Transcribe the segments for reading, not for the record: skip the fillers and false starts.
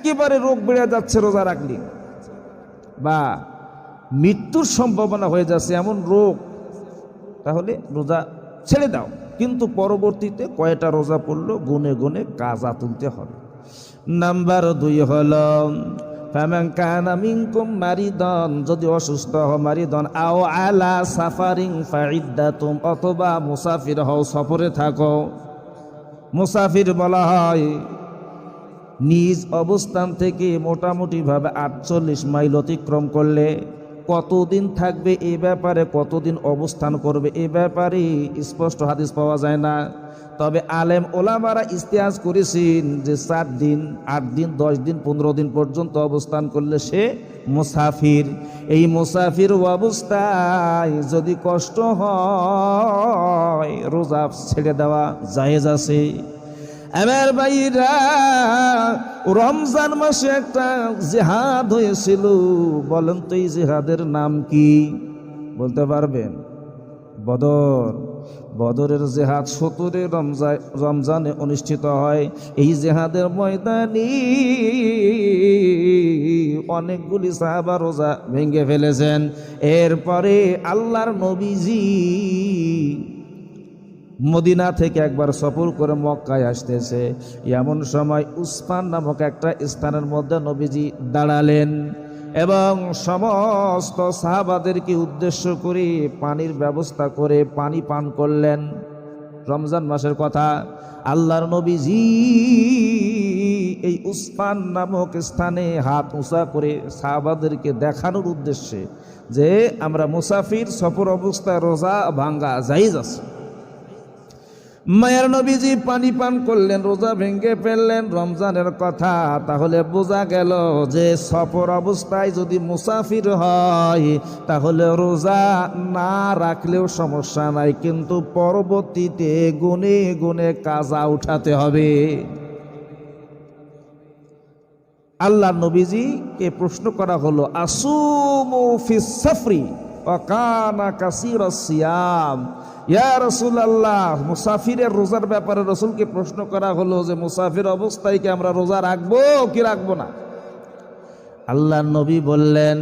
একেবারে রোগ বেড়ে যাচ্ছে রোজা রাখলে, বা মৃত্যুর সম্ভাবনা হয়ে যাচ্ছে এমন রোগ, তাহলে রোজা ছেড়ে দাও। কিন্তু পরবর্তীতে কয়টা রোজা পড়লো গুনে গুনে কাজা তুলতে হবে। নাম্বার 2 হলো ফামান কানা মিনকুম মারিদান, যদি অসুস্থ হও মারিদান আও আলা সাফারিন ফাইদ্দাতুম, অথবা মুসাফির হও সফরে থাকো। মুসাফির বলা হয় নিজ অবস্থান থেকে মোটামুটি ভাবে 48 মাইল অতিক্রম করলে কতদিন থাকবে এই ব্যাপারে, কতদিন অবস্থান করবে এই ব্যাপারে স্পষ্ট হাদিস পাওয়া যায় না। তবে আলেম ওলামারা ইস্তেহাজ করেছেন যে 4 দিন, 8 দিন, 10 দিন, 15 দিন পর্যন্ত অবস্থান করলে সে মুসাফির। এই মুসাফির অবস্থায় যদি কষ্ট হয় রোজা ছেড়ে দেওয়া জায়েজ আছে। আমার ভাইরা, রমজান মাসে একটা জিহাদ হয়েছিল, বলেন তো এই জিহাদের নাম কি বলতে পারবেন? বদর। বদরের জিহাদ 17 রমজানে অনুষ্ঠিত হয়। এই জিহাদের ময়দানে অনেকগুলি সাহাবা রোজা ভেঙে ফেলেছেন। এরপরে আল্লাহর নবীজি মদিনা থেকে একবার সফর করে মক্কায় আসতেছে। এমন সময় উসমান নামক একটা স্থানের মধ্যে নবীজি দাঁড়ালেন এবং সমস্ত সাহাবাদেরকে উদ্দেশ্য করে পানির ব্যবস্থা করে পানি পান করলেন। রমজান মাসের কথা। আল্লাহর নবীজি এই উসমান নামক স্থানে হাত উঁচা করে সাহাবাদেরকে দেখানোর উদ্দেশ্যে যে আমরা মুসাফির, সফর অবস্থায় রোজা ভাঙ্গা জায়েজ আছে। মায়ের নবীজি পানি পান করলেন, রোজা ভেঙে ফেললেন, রমজানের কথা। তাহলে বোঝা গেল যে সফর অবস্থায় যদি মুসাফির হয় তাহলে রোজা না রাখলেও সমস্যা নাই, কিন্তু পরবর্তীতে গুনে গুনে কাজা উঠাতে হবে। আল্লাহ নবীজিকে প্রশ্ন করা হলো আসুমু ফিস সাফরি ওয়া কানা কাসীরাস সিয়াম, ইয়া রাসূলুল্লাহ, মুসাফিরের রোজার ব্যাপারে রাসূলকে প্রশ্ন করা হলো যে মুসাফির অবস্থায় কি আমরা রোজা রাখবো কি রাখবো না? আল্লাহ নবী বললেন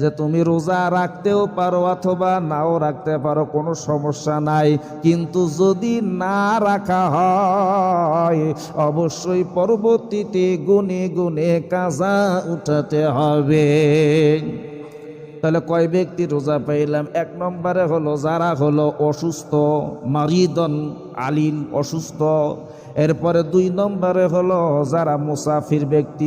যে তুমি রোজা রাখতেও পারো অথবা নাও রাখতে পারো, কোনো সমস্যা নাই, কিন্তু যদি না রাখা হয় অবশ্যই পরবর্তীতে গুনে গুনে কাজা উঠাতে হবে। তাহলে কয় ব্যক্তি রোজা পাইলাম? 1 নম্বরে হলো যারা হলো অসুস্থ, মারিদন আলিল, অসুস্থ। এরপরে 2 নম্বরে হলো যারা মুসাফির ব্যক্তি।